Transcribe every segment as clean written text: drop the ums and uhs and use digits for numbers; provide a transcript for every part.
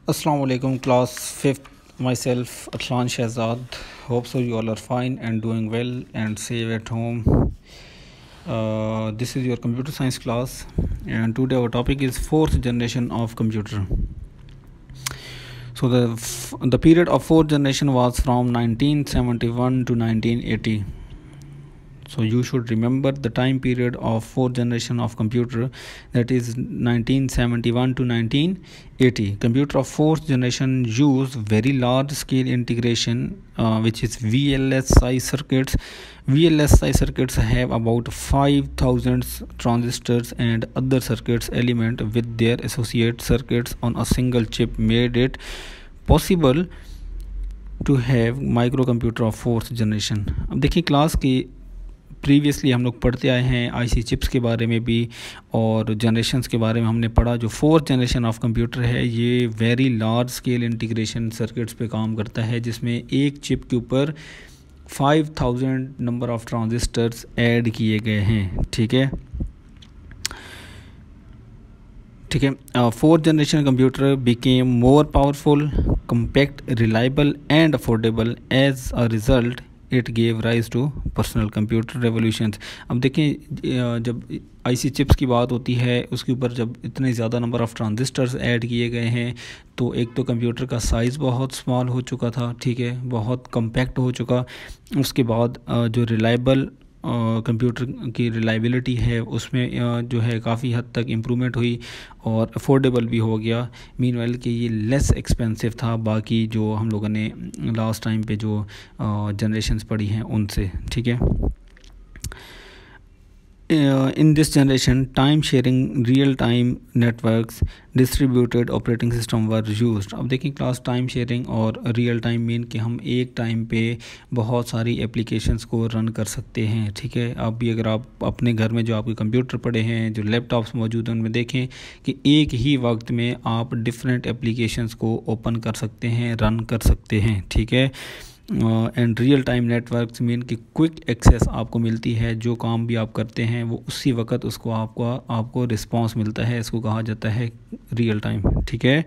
Assalamu alaikum class 5th, myself Atlan Shahzad. Hope so you all are fine and doing well and safe at home. This is your computer science class and today our topic is fourth generation of computer. So the period of fourth generation was from 1971 to 1980. So you should remember the time period of fourth generation of computer, that is 1971 to 1980. Computer of fourth generation use very large scale integration, which is VLSI circuits. VLSI circuits have about 5,000 transistors and other circuits element with their associate circuits on a single chip, made it possible to have microcomputer of fourth generation. अब देखिए class की previously हम लोग पढ़ते आए हैं IC chips के बारे में भी और जनरेशन्स के बारे में हमने पढ़ा। जो फोर्थ जनरेशन ऑफ कंप्यूटर है ये very large scale integration circuits पे काम करता है, जिसमें एक चिप के ऊपर 5000 नंबर ऑफ ट्रांजिस्टर्स ऐड किए गए हैं। ठीक है। Fourth generation computer became more powerful, compact, reliable and affordable. As a result it gave rise to personal computer revolutions. अब देखें, जब आईसी चिप्स की बात होती है उसके ऊपर जब इतने ज़्यादा नंबर ऑफ़ ट्रांजिस्टर्स ऐड किए गए हैं तो एक तो कंप्यूटर का साइज़ बहुत स्मॉल हो चुका था, ठीक है, बहुत कम्पैक्ट हो चुका। उसके बाद जो रिलायबल कंप्यूटर की रिलायबिलिटी है उसमें जो है काफ़ी हद तक इम्प्रूवमेंट हुई और अफोर्डेबल भी हो गया। मीनवाइल कि ये लेस एक्सपेंसिव था बाकी जो हम लोगों ने लास्ट टाइम पे जो जनरेशन्स पढ़ी हैं उनसे। ठीक है। In this generation, time sharing, real time networks, distributed operating system were used. अब देखिए क्लास, टाइम शेयरिंग और रियल टाइम मीन कि हम एक टाइम पे बहुत सारी एप्लीकेशंस को रन कर सकते हैं। ठीक है। अब भी अगर आप अपने घर में जो आपके कंप्यूटर पड़े हैं, जो लैपटॉप्स मौजूद हैं, उनमें देखें कि एक ही वक्त में आप डिफरेंट एप्लीकेशंस को ओपन कर सकते हैं, रन कर सकते हैं। ठीक है। And real time networks mean कि क्विक एक्सेस आपको मिलती है, जो काम भी आप करते हैं वो उसी वक्त उसको आपको रिस्पांस मिलता है। इसको कहा जाता है रियल टाइम। ठीक है।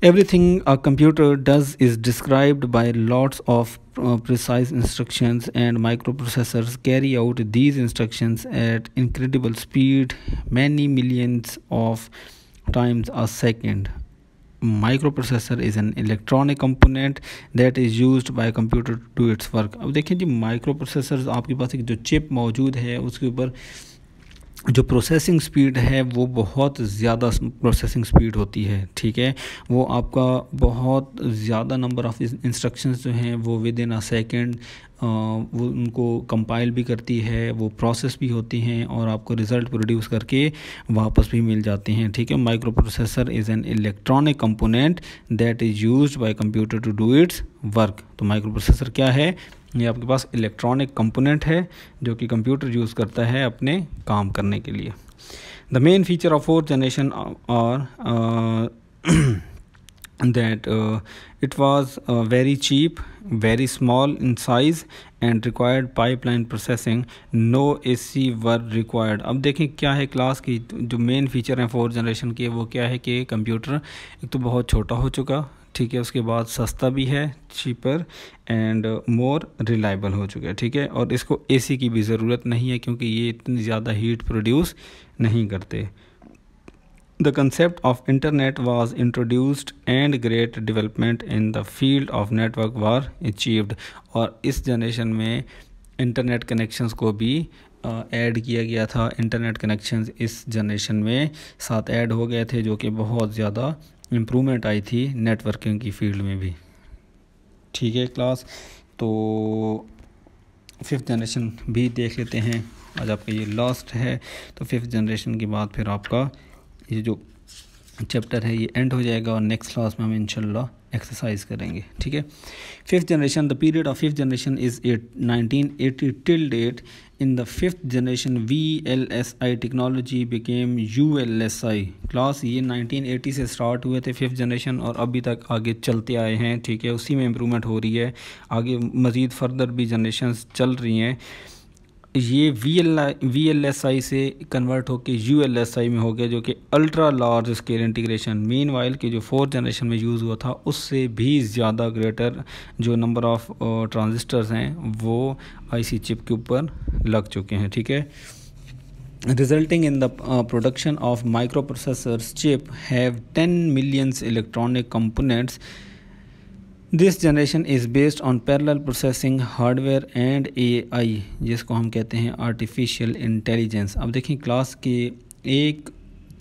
Everything a computer does is described bye lots of precise instructions, and microprocessors carry out these instructions at incredible speed, many millions of times a second. Microprocessor is an electronic component that is used by computer to do its work. अब देखिए जी, microprocessor आपके पास एक जो chip मौजूद है उसके ऊपर जो प्रोसेसिंग स्पीड है वो बहुत ज़्यादा प्रोसेसिंग स्पीड होती है। ठीक है। वो आपका बहुत ज़्यादा नंबर ऑफ़ इंस्ट्रक्शंस जो हैं वो विद इन अ सेकेंड वो उनको कंपाइल भी करती है, वो प्रोसेस भी होती हैं और आपको रिज़ल्ट प्रोड्यूस करके वापस भी मिल जाते हैं। ठीक है। Microprocessor is an electronic component that is used by computer to do its work. तो माइक्रो प्रोसेसर क्या है? ये आपके पास इलेक्ट्रॉनिक कंपोनेंट है जो कि कंप्यूटर यूज़ करता है अपने काम करने के लिए। The main feature of fourth generation और that it was very cheap, very small in size and required pipeline processing. No AC were required. अब देखें क्या है क्लास की जो मेन फीचर हैं फोर्थ जनरेशन के, वो क्या है कि कंप्यूटर एक तो बहुत छोटा हो चुका, ठीक है, उसके बाद सस्ता भी है, चीपर एंड मोर रिलायबल हो चुका है। ठीक है। और इसको एसी की भी ज़रूरत नहीं है क्योंकि ये इतनी ज़्यादा हीट प्रोड्यूस नहीं करते। The concept of internet was introduced and great development in the field of network were achieved. और इस जनरेशन में इंटरनेट कनेक्शंस को भी ऐड किया गया था। इंटरनेट कनेक्शंस इस जनरेशन में साथ ऐड हो गए थे जो कि बहुत ज़्यादा इम्प्रूवमेंट आई थी नेटवर्किंग की फील्ड में भी। ठीक है क्लास, तो फिफ्थ जनरेशन भी देख लेते हैं। आज आपका ये लास्ट है, तो फिफ्थ जनरेशन के बाद फिर आपका ये जो चैप्टर है ये एंड हो जाएगा और नेक्स्ट क्लास में हम इंशाल्लाह एक्सरसाइज करेंगे। ठीक है। Fifth generation, the period of fifth generation is 1980 till date. In the fifth generation VLSI technology became ULSI। Class ये 1980 से स्टार्ट हुए थे फिफ्थ जनरेशन और अभी तक आगे चलते आए हैं। ठीक है। उसी में इम्प्रूवमेंट हो रही है, आगे मज़ीद फर्दर भी जनरेशन चल रही हैं। ये VLSI से कन्वर्ट होके ULSI में हो गया, जो कि ultra large scale integration. Mean while के जो 4th जनरेशन में यूज़ हुआ था उससे भी ज़्यादा ग्रेटर जो नंबर ऑफ़ ट्रांजिस्टर्स हैं वो IC चिप के ऊपर लग चुके हैं, ठीक है। Resulting in the production of microprocessors chip have 10 million electronic components. This generation is based on parallel processing hardware and AI, जिसको हम कहते हैं आर्टिफिशियल इंटेलिजेंस। अब देखें क्लास के एक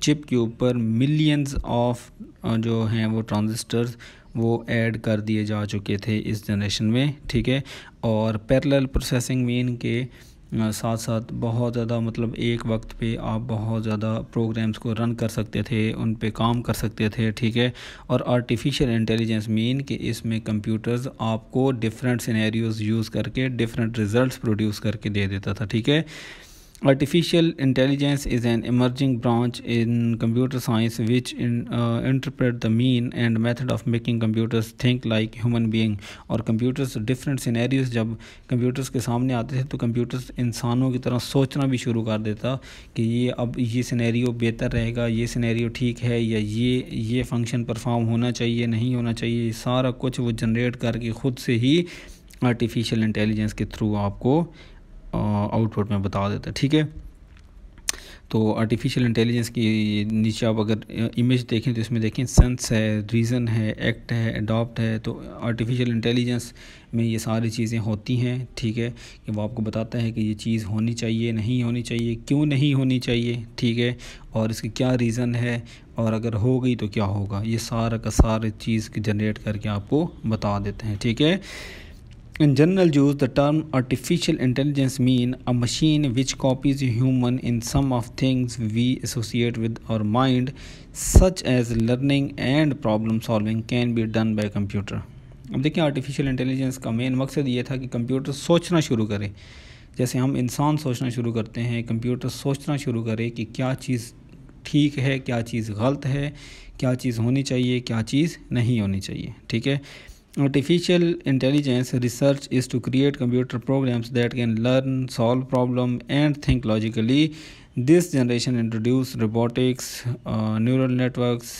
चिप के ऊपर मिलियंस ऑफ जो हैं वो ट्रांजिस्टर्स वो ऐड कर दिए जा चुके थे इस जनरेशन में, ठीक है। और पैरेलल प्रोसेसिंग मीन के साथ साथ बहुत ज़्यादा मतलब एक वक्त पे आप बहुत ज़्यादा प्रोग्राम्स को रन कर सकते थे, उन पे काम कर सकते थे, ठीक है। और आर्टिफिशियल इंटेलिजेंस मीन कि इसमें कंप्यूटर्स आपको डिफरेंट सिनेरियोज़ यूज़ करके डिफरेंट रिज़ल्ट्स प्रोड्यूस करके दे देता था, ठीक है। Artificial intelligence is an emerging branch in computer science which interpret the mean and method of making computers think like human being। और computers different scenarios जब computers के सामने आते थे तो computers इंसानों की तरह सोचना भी शुरू कर देता कि ये अब ये सिनेरियो बेहतर रहेगा, ये सिनेरियो ठीक है, या ये फंक्शन परफॉर्म होना चाहिए, नहीं होना चाहिए। सारा कुछ वो जनरेट करके ख़ुद से ही आर्टिफिशियल इंटेलिजेंस के थ्रू आपको आउटपुट में बता देता है, ठीक है। तो आर्टिफिशियल इंटेलिजेंस की नीचे आप अगर इमेज देखें तो इसमें देखें सेंस है, रीज़न है, एक्ट है, अडॉप्ट है। तो आर्टिफिशियल इंटेलिजेंस में ये सारी चीज़ें होती हैं, ठीक है, कि वो आपको बताता है कि ये चीज़ होनी चाहिए, नहीं होनी चाहिए, क्यों नहीं होनी चाहिए, ठीक है, और इसकी क्या रीज़न है, और अगर हो गई तो क्या होगा। ये सारा का सारा चीज़ जनरेट करके आपको बता देते हैं, ठीक है। In general use, the term artificial intelligence mean a machine which copies a human in some of things we associate with our mind, such as learning and problem solving can be done by computer। अब देखिए artificial intelligence का main मकसद ये था कि computer सोचना शुरू करे, जैसे हम इंसान सोचना शुरू करते हैं, कंप्यूटर सोचना शुरू करे कि क्या चीज़ ठीक है, क्या चीज़ गलत है, क्या चीज़ होनी चाहिए, क्या चीज़ नहीं होनी चाहिए, ठीक है। Artificial intelligence research is to create computer programs that can learn, solve problems, and think logically. This generation introduced robotics, neural networks,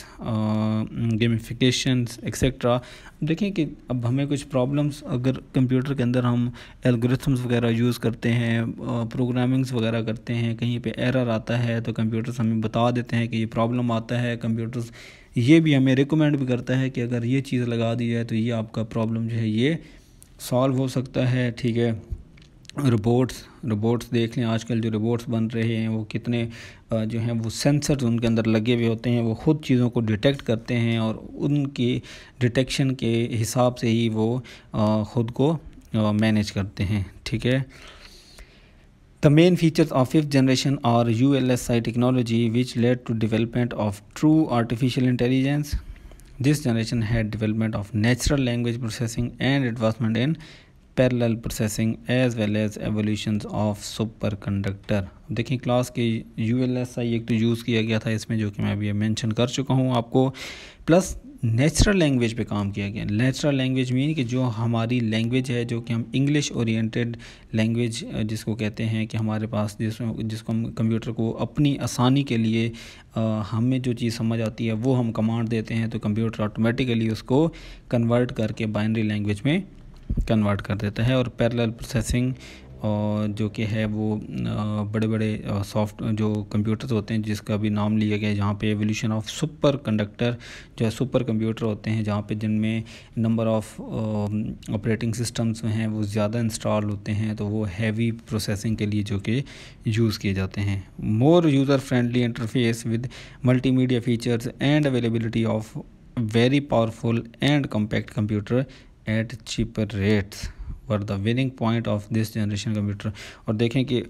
gamifications, etc. देखें कि अब हमें कुछ प्रॉब्लम्स अगर कंप्यूटर के अंदर हम एल्गोरिथम्स वगैरह यूज़ करते हैं, प्रोग्रामिंग्स वगैरह करते हैं, कहीं पे एरर आता है तो कंप्यूटर्स हमें बता देते हैं कि ये प्रॉब्लम आता है। कंप्यूटर्स ये भी हमें रिकमेंड भी करता है कि अगर ये चीज़ लगा दी जाए तो ये आपका प्रॉब्लम जो है ये सॉल्व हो सकता है, ठीक है। रोबोट्स देख लें, आजकल जो रोबोट्स बन रहे हैं वो कितने जो हैं वो सेंसर्स उनके अंदर लगे हुए होते हैं, वो ख़ुद चीज़ों को डिटेक्ट करते हैं और उनकी डिटेक्शन के हिसाब से ही वो ख़ुद को मैनेज करते हैं, ठीक है। The main features of 5th generation are ULSI technology, which led to development of true artificial intelligence. This generation had development of natural language processing and advancement in parallel processing as well as evolutions of superconductor। देखिए class के ULSI एक तो use किया गया था इसमें, जो कि मैं अभी मेंशन कर चुका हूँ आपको, प्लस नेचुरल लैंग्वेज पे काम किया गया। नेचुरल लैंग्वेज मीन कि जो हमारी लैंग्वेज है, जो कि हम इंग्लिश ओरिएंटेड लैंग्वेज जिसको कहते हैं, कि हमारे पास जिसको हम कंप्यूटर को अपनी आसानी के लिए हमें जो चीज़ समझ आती है वो हम कमांड देते हैं तो कंप्यूटर ऑटोमेटिकली उसको कन्वर्ट करके बाइनरी लैंग्वेज में कन्वर्ट कर देता है। और पैरेलल प्रोसेसिंग जो कि है वो बड़े बड़े सॉफ्ट जो कंप्यूटर्स होते हैं जिसका भी नाम लिया गया है, जहाँ पे एवोल्यूशन ऑफ सुपर कंडक्टर जो है सुपर कंप्यूटर होते हैं, जहाँ पे जिनमें नंबर ऑफ़ ऑपरेटिंग सिस्टम्स हैं वो ज़्यादा इंस्टॉल होते हैं, तो वो हैवी प्रोसेसिंग के लिए जो कि यूज़ किए जाते हैं। More user friendly interface with multimedia features and availability of very powerful and compact computer at cheaper rates were the winning point of this generation computer. और देखें कि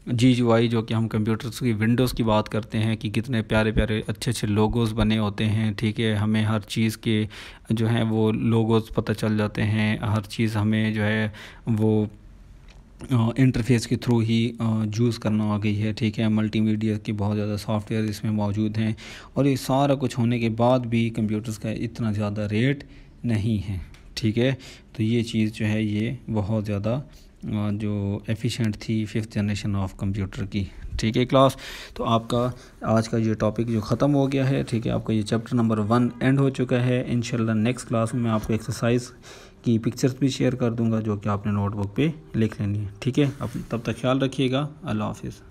GUI जो कि हम कंप्यूटर्स की विंडोज़ की बात करते हैं कि कितने प्यारे प्यारे अच्छे अच्छे लोगोज़ बने होते हैं, ठीक है। हमें हर चीज़ के जो हैं वो लोगोज़ पता चल जाते हैं, हर चीज़ हमें जो है वो इंटरफेस के थ्रू ही यूज़ करना आ गई है, ठीक है। मल्टीमीडिया की बहुत ज़्यादा सॉफ्टवेयर इसमें मौजूद हैं और ये सारा कुछ होने के बाद भी कंप्यूटर्स का इतना ज़्यादा रेट नहीं है, ठीक है। तो ये चीज़ जो है ये बहुत ज़्यादा जो एफिशिएंट थी 5th जनरेशन ऑफ कंप्यूटर की। ठीक है क्लास, तो आपका आज का ये टॉपिक जो ख़त्म हो गया है, ठीक है, आपका ये चैप्टर नंबर 1 एंड हो चुका है। इंशाल्लाह नेक्स्ट क्लास में मैं आपको एक्सरसाइज की पिक्चर्स भी शेयर कर दूंगा जो कि आपने नोटबुक पे लिख लेनी है। ठीक है, अब तब तक ख्याल रखिएगा। अल्लाह हाफिज़।